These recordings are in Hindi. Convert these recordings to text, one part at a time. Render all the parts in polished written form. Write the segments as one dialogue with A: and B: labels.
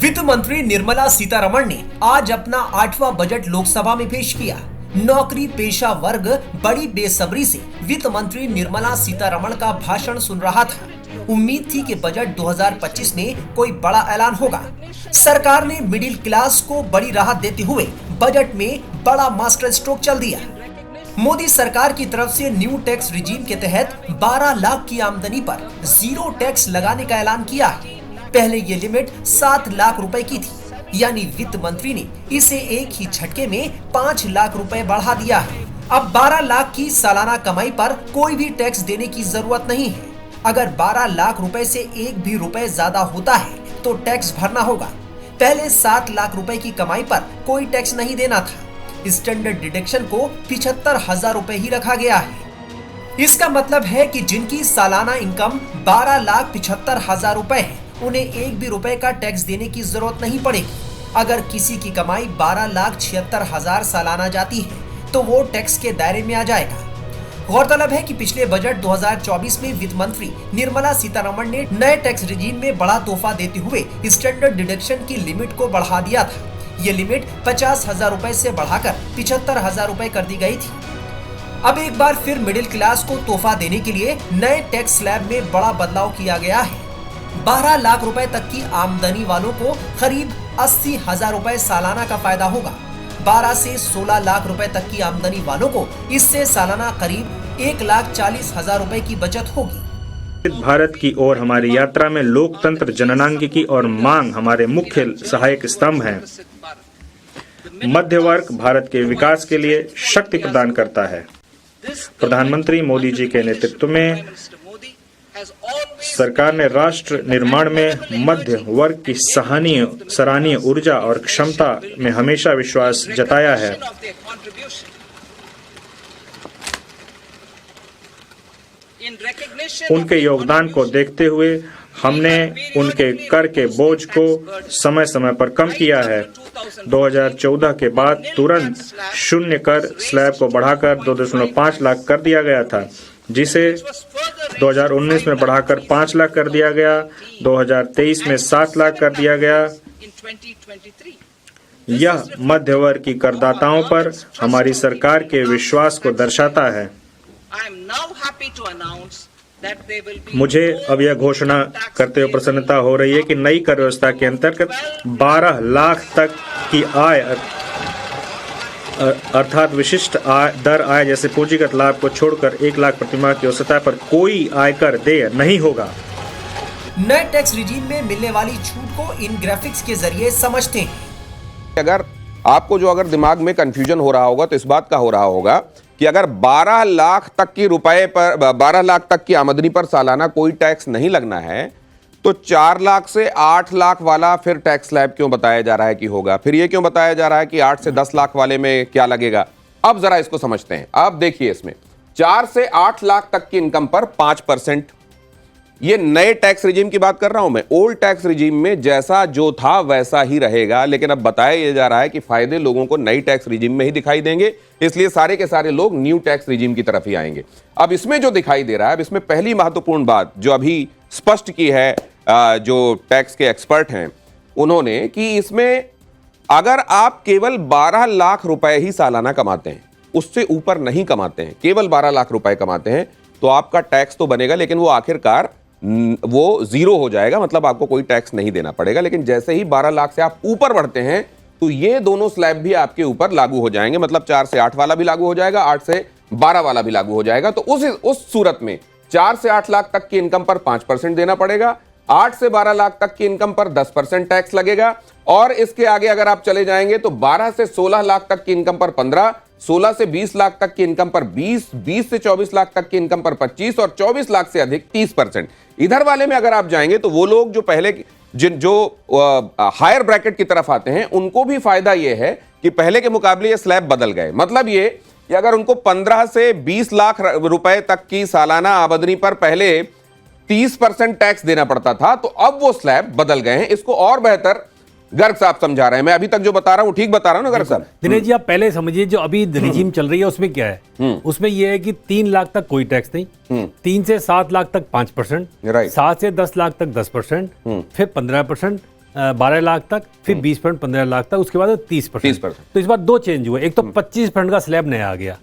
A: वित्त मंत्री निर्मला सीतारमण ने आज अपना 8वां बजट लोकसभा में पेश किया। नौकरी पेशा वर्ग बड़ी बेसब्री से वित्त मंत्री निर्मला सीतारमण का भाषण सुन रहा था। उम्मीद थी कि बजट 2025 में कोई बड़ा ऐलान होगा। सरकार ने मिडिल क्लास को बड़ी राहत देते हुए बजट में बड़ा मास्टर स्ट्रोक चल दिया। मोदी सरकार की तरफ से न्यू टैक्स रिजीम के तहत 12 लाख की आमदनी पर जीरो टैक्स लगाने का ऐलान किया है। पहले ये लिमिट 7 लाख रुपए की थी, यानी वित्त मंत्री ने इसे एक ही झटके में 5 लाख रुपए बढ़ा दिया है। अब 12 लाख की सालाना कमाई पर कोई भी टैक्स देने की जरूरत नहीं है। अगर 12 लाख रुपए से एक भी रुपए ज्यादा होता है तो टैक्स भरना होगा। पहले 7 लाख रुपए की कमाई पर कोई टैक्स नहीं देना था। स्टैंडर्ड डिडक्शन को 75,000 रुपए ही रखा गया है। इसका मतलब है कि जिनकी सालाना इनकम 12,75,000 रुपए है, उन्हें एक भी रुपए का टैक्स देने की जरूरत नहीं पड़ेगी। अगर किसी की कमाई 12,76,000 सालाना जाती है तो वो टैक्स के दायरे में आ जाएगा। गौरतलब है कि पिछले बजट 2024 में वित्त मंत्री निर्मला सीतारमण ने नए टैक्स रिजीम में बड़ा तोहफा देते हुए स्टैंडर्ड डिडक्शन की लिमिट को बढ़ा दिया था। ये लिमिट 50,000 रुपए से बढ़ाकर 75,000 रुपए कर दी गई थी। अब एक बार फिर मिडिल क्लास को तोहफा देने के लिए नए टैक्स स्लैब में बड़ा बदलाव किया गया है। 12 लाख रुपए तक की आमदनी वालों को करीब 80,000 रुपए सालाना का फायदा होगा। 12 से 16 लाख रुपए तक की आमदनी वालों को इससे सालाना करीब 1,40,000 रुपए की बचत होगी।
B: भारत की ओर हमारी यात्रा में लोकतंत्र, जननांगिकी और मांग हमारे मुख्य सहायक स्तंभ हैं। मध्य वर्ग भारत के विकास के लिए शक्ति प्रदान करता है। प्रधानमंत्री मोदी जी के नेतृत्व में सरकार ने राष्ट्र निर्माण में मध्य वर्ग की सराहनीय ऊर्जा और क्षमता में हमेशा विश्वास जताया है। उनके योगदान को देखते हुए हमने उनके कर के बोझ को समय समय पर कम किया है। 2014 के बाद तुरंत शून्य कर स्लैब को बढ़ाकर 2.5 लाख कर दिया गया था, जिसे 2019 में बढ़ाकर 5 लाख कर दिया गया। 2023 में 7 लाख कर दिया गया। यह मध्य वर्ग की करदाताओं पर हमारी सरकार के विश्वास को दर्शाता है। मुझे अब यह घोषणा करते हुए प्रसन्नता हो रही है कि नई कर व्यवस्था के अंतर्गत 12 लाख तक की आय अर्थात विशिष्ट दर आय जैसे पूंजीगत लाभ को छोड़कर 1 लाख प्रतिमाह की औसत आय पर कोई आयकर देय नहीं होगा।
A: नए टैक्स रिजीम में मिलने वाली छूट को इन ग्राफिक्स के जरिए समझते हैं।
C: अगर आपको अगर दिमाग में कंफ्यूजन हो रहा होगा तो इस बात का हो रहा होगा कि अगर 12 लाख तक की 12 लाख तक की आमदनी पर सालाना कोई टैक्स नहीं लगना है तो 4 लाख से 8 लाख वाला फिर टैक्स स्लैब क्यों बताया जा रहा है कि होगा? फिर ये क्यों बताया जा रहा है कि 8 से 10 लाख वाले में क्या लगेगा? अब जरा इसको समझते हैं। अब देखिए, इसमें 4 से 8 लाख तक की इनकम पर 5%। ये नए टैक्स रिजीम की बात कर रहा हूं मैं। ओल्ड टैक्स रिजीम में जैसा जो था वैसा ही रहेगा, लेकिन अब बताया जा रहा है कि फायदे लोगों को नई टैक्स रिजीम में ही दिखाई देंगे, इसलिए सारे के सारे लोग न्यू टैक्स रिजीम की तरफ ही आएंगे। अब इसमें जो दिखाई दे रहा है, अब इसमें पहली महत्वपूर्ण बात जो अभी स्पष्ट की है जो टैक्स के एक्सपर्ट हैं उन्होंने, कि इसमें अगर आप केवल 12 लाख रुपए ही सालाना कमाते हैं, उससे ऊपर नहीं कमाते हैं, केवल 12 लाख रुपए कमाते हैं, तो आपका टैक्स तो बनेगा, लेकिन वो आखिरकार वो जीरो हो जाएगा, मतलब आपको कोई टैक्स नहीं देना पड़ेगा। लेकिन जैसे ही 12 लाख से आप ऊपर बढ़ते हैं तो ये दोनों स्लैब भी आपके ऊपर लागू हो जाएंगे, मतलब 4 से 8 वाला भी लागू हो जाएगा, 8 से 12 वाला भी लागू हो जाएगा। तो उस सूरत में 4 से 8 लाख तक की इनकम पर 5% देना पड़ेगा, 8 से 12 लाख तक की इनकम पर 10% टैक्स लगेगा, और इसके आगे अगर आप चले जाएंगे तो 12 से 16 लाख तक की इनकम पर 15, 16 से 20 लाख तक की इनकम पर 20, 20 से 24 लाख तक की इनकम पर 25 और 24 लाख से अधिक 30%। इधर वाले में अगर आप जाएंगे तो वो लोग जो पहले जो हायर ब्रैकेट की तरफ आते हैं उनको भी फायदा ये है कि पहले के मुकाबले ये स्लैब बदल गए। मतलब ये कि अगर उनको 15 से 20 लाख रुपए तक की सालाना आमदनी पर पहले 30% टैक्स देना पड़ता था, तो अब वो स्लैब बदल गए हैं। इसको और बेहतर गर्ग साहब समझा रहे हैं। मैं अभी तक जो बता रहा हूं ठीक बता रहा हूं ना गर्ग साहब?
D: दिनेश जी, आप पहले समझिए जो अभी रिजीम चल रही है उसमें क्या है। उसमें यह है कि 3 लाख तक कोई टैक्स नहीं, 3 से 7 लाख तक 5%, 7 से 10 लाख तक 10%, फिर 15%, 12 लाख तक, फिर 20% 15 लाख तक, उसके बाद 30%।
C: 30%।
D: तो इस बार दो चेंज हुए, एक तो 25% का स्लैब नया आ गया।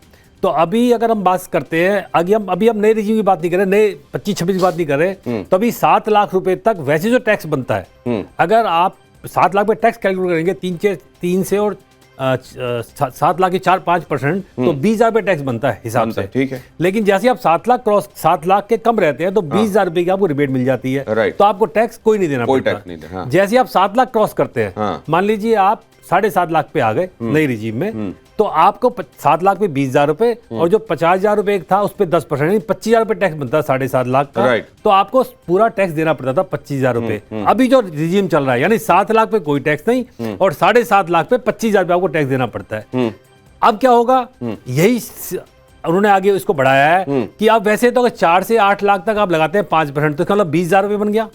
D: तो अभी अगर हम बात करते हैं, अभी हम नए रिजीम की बात नहीं कर रहे, नए 25-26 की बात नहीं कर रहे, तो अभी 7 लाख रुपए तक वैसे जो टैक्स बनता है, अगर आप 7 लाख पे टैक्स कैलकुलेट करेंगे 3 से और 7 लाख के 4-5%, तो 20,000 रुपये टैक्स बनता है हिसाब से।
C: ठीक है।
D: लेकिन जैसे आप 7 लाख के कम रहते हैं तो 20,000 रुपये की आपको रिबेट मिल जाती है,
C: राइट।
D: तो आपको टैक्स कोई नहीं देना
C: कोई
D: पड़ता।
C: टैक्स नहीं देना, हाँ।
D: जैसे आप 7 लाख क्रॉस करते हैं,
C: हाँ।
D: मान लीजिए आप 7.5 लाख पे आ गए नई रिजीम में, तो आपको 7 लाख पे 20,000 रुपए, और जो 50,000 रुपए था उस पर 10%, यानी 25,000 रुपए टैक्स बनता है 7.5 लाख का।
C: राइट।
D: तो आपको पूरा टैक्स देना पड़ता था 25,000 रुपए। अभी जो रिजीम चल रहा है, यानी 7 लाख पे कोई टैक्स नहीं, और 7.5 लाख पे 25,000 रुपए आपको टैक्स देना पड़ता है। अब क्या होगा, यही उन्होंने आगे इसको बढ़ाया है कि आप वैसे तो अगर 4 से 8 लाख तक आप लगाते हैं 5%, तो इसका मतलब 20,000 रुपए बन गया।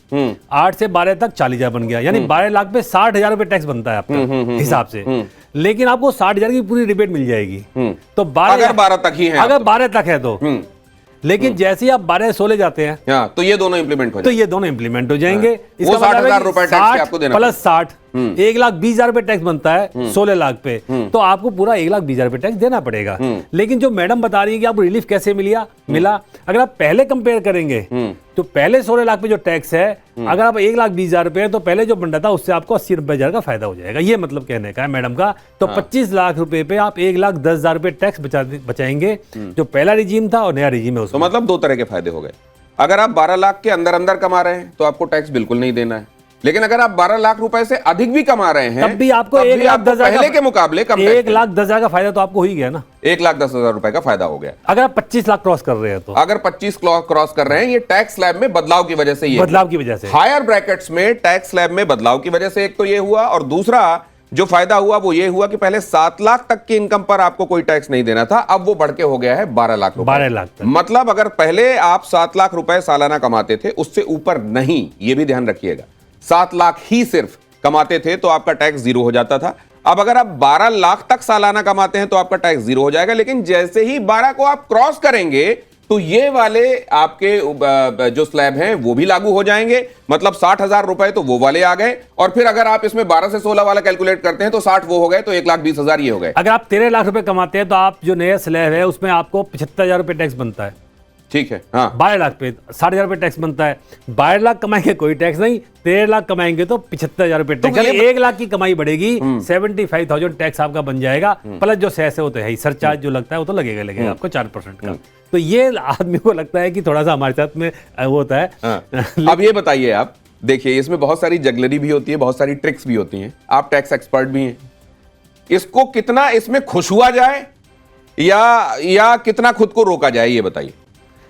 D: 8 से 12 तक 40,000 बन गया, यानी 12 लाख पे 60,000 रुपए टैक्स बनता है आपका हिसाब से। लेकिन आपको 60,000 की पूरी रिबेट मिल जाएगी। तो 12
C: अगर 12 तक ही है,
D: अगर 12 तक है तो। लेकिन जैसे ही आप 12-16 जाते हैं,
C: हाँ, तो ये दोनों इंप्लीमेंट हो
D: तो ये दोनों इंप्लीमेंट हो जाएंगे।
C: वो 60,000 रुपए टैक्स आपको देना
D: प्लस 60, 1,20,000 रुपए टैक्स बनता है 16 लाख पे, तो आपको पूरा 1,20,000 रुपए टैक्स देना पड़ेगा। लेकिन जो मैडम बता रही है कि आपको रिलीफ कैसे मिला, अगर आप पहले कंपेयर करेंगे तो पहले 16 लाख पे जो टैक्स है, अगर आप 1,20,000 रुपए, तो पहले जो बन रहा था उससे आपको 80-90,000 का फायदा हो जाएगा। ये मतलब कहने का है मैडम का। तो 25 लाख रुपए पे आप 1,10,000 रुपए टैक्स बचाएंगे, जो पहला रिजीम था और नया रिजीम है
C: तो
D: उसमें।
C: मतलब 2 तरह के फायदे हो गए। अगर आप 12 लाख के अंदर अंदर कमा रहे हैं तो आपको टैक्स बिल्कुल नहीं देना है, लेकिन अगर आप 12 लाख रुपए से अधिक भी कमा रहे हैं
D: तब भी आपको 1,10,000
C: पहले के मुकाबले कम
D: 1,10,000 का फायदा तो आपको हो ही गया ना।
C: 1,10,000 रुपए का फायदा हो गया।
D: अगर आप 25 लाख क्रॉस कर रहे हैं तो,
C: अगर 25 क्रॉस कर रहे हैं, ये टैक्स स्लैब में बदलाव की वजह से, ये
D: बदलाव की वजह से,
C: हायर ब्रैकेट्स में टैक्स स्लैब में बदलाव की वजह से एक तो ये हुआ, और दूसरा जो फायदा हुआ वो ये हुआ कि पहले 7 लाख तक की इनकम पर आपको कोई टैक्स नहीं देना था, अब वो बढ़ के हो गया है 12 लाख रुपए।
D: 12 लाख तक।
C: मतलब अगर पहले आप 7 लाख रुपए सालाना कमाते थे, उससे ऊपर नहीं, ये भी ध्यान रखिएगा, 7 लाख ही सिर्फ कमाते थे तो आपका टैक्स 0 हो जाता था। अब अगर आप 12 लाख तक सालाना कमाते हैं तो आपका टैक्स 0 हो जाएगा, लेकिन जैसे ही 12 को आप क्रॉस करेंगे तो ये वाले आपके जो स्लैब हैं वो भी लागू हो जाएंगे। मतलब 60,000 रुपए तो वो वाले आ गए, और फिर अगर आप इसमें 12 से 16 वाला कैलकुलेट करते हैं तो 60 वो हो गए, तो 1,20,000 ये हो गए।
D: अगर आप 13 लाख रुपए कमाते हैं तो आप जो नया स्लैब है उसमें आपको 75,000 रुपए टैक्स बनता है।
C: ठीक है, हाँ।
D: 12 लाख पे 60,000 रुपए टैक्स बनता है। 12 लाख कमाएंगे कोई टैक्स नहीं, 13 लाख कमाएंगे तो 75,000 रुपए टैक्स।
C: तो
D: 1 लाख की कमाई बढ़ेगी, 75,000 टैक्स आपका बन जाएगा, प्लस जो सेस है वो तो है ही, सरचार्ज जो लगता है वो तो लगेगा आपको 4% का। तो ये आदमी को लगता है कि थोड़ा सा हमारे साथ में वो होता है।
C: अब ये बताइए, आप देखिए इसमें बहुत सारी जगलरी भी होती है, बहुत सारी ट्रिक्स भी होती हैं, आप टैक्स एक्सपर्ट भी हैं, इसको कितना इसमें खुश हुआ जाए या कितना खुद को रोका जाए, ये बताइए।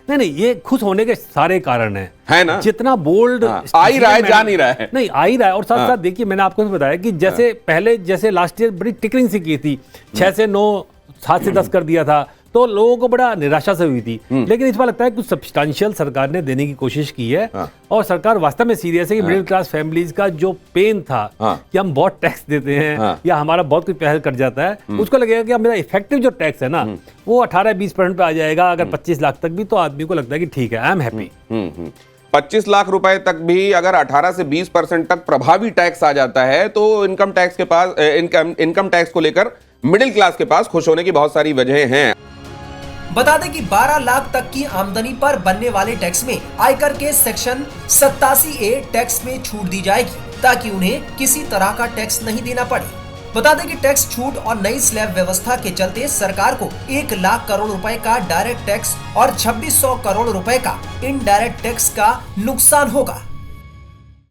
D: नहीं, ये खुश होने के सारे कारण
C: है ना,
D: जितना बोल्ड
C: आ ही रहा है, जा नहीं रहा है,
D: नहीं आ ही रहा है। और साथ साथ देखिए, मैंने आपको भी बताया कि जैसे पहले जैसे लास्ट ईयर बड़ी टिकरिंग सी की थी, 6 से 9, 7 से 10 कर दिया था, तो लोगों को बड़ा निराशा से हुई थी। लेकिन इस बार लगता है कुछ सब्सटेंशियल सरकार ने देने की कोशिश की है, और सरकार वास्तव में सीरियस है कि मिडिल क्लास फैमिलीज का जो पेन था कि हम बहुत टैक्स देते हैं या हमारा बहुत कुछ पैसा कट जाता है, उसको लगेगा कि मेरा इफेक्टिव जो टैक्स है ना वो 18-20% पे आ जाएगा। अगर 25 लाख तक भी, तो आदमी को लगता है कि ठीक है, आई एम हैप्पी।
C: 25 लाख रुपए तक भी अगर 18 से 20% तक प्रभावी टैक्स आ जाता है, तो इनकम टैक्स के पास इनकम टैक्स को लेकर मिडिल क्लास के पास खुश होने की बहुत सारी वजहें हैं।
A: बता दें कि 12 लाख तक की आमदनी पर बनने वाले टैक्स में आयकर के सेक्शन 87A टैक्स में छूट दी जाएगी, ताकि उन्हें किसी तरह का टैक्स नहीं देना पड़े। बता दें कि टैक्स छूट और नई स्लैब व्यवस्था के चलते सरकार को 1 लाख करोड़ रुपए का डायरेक्ट टैक्स और 2600 करोड़ रुपए का इनडायरेक्ट टैक्स का नुकसान होगा।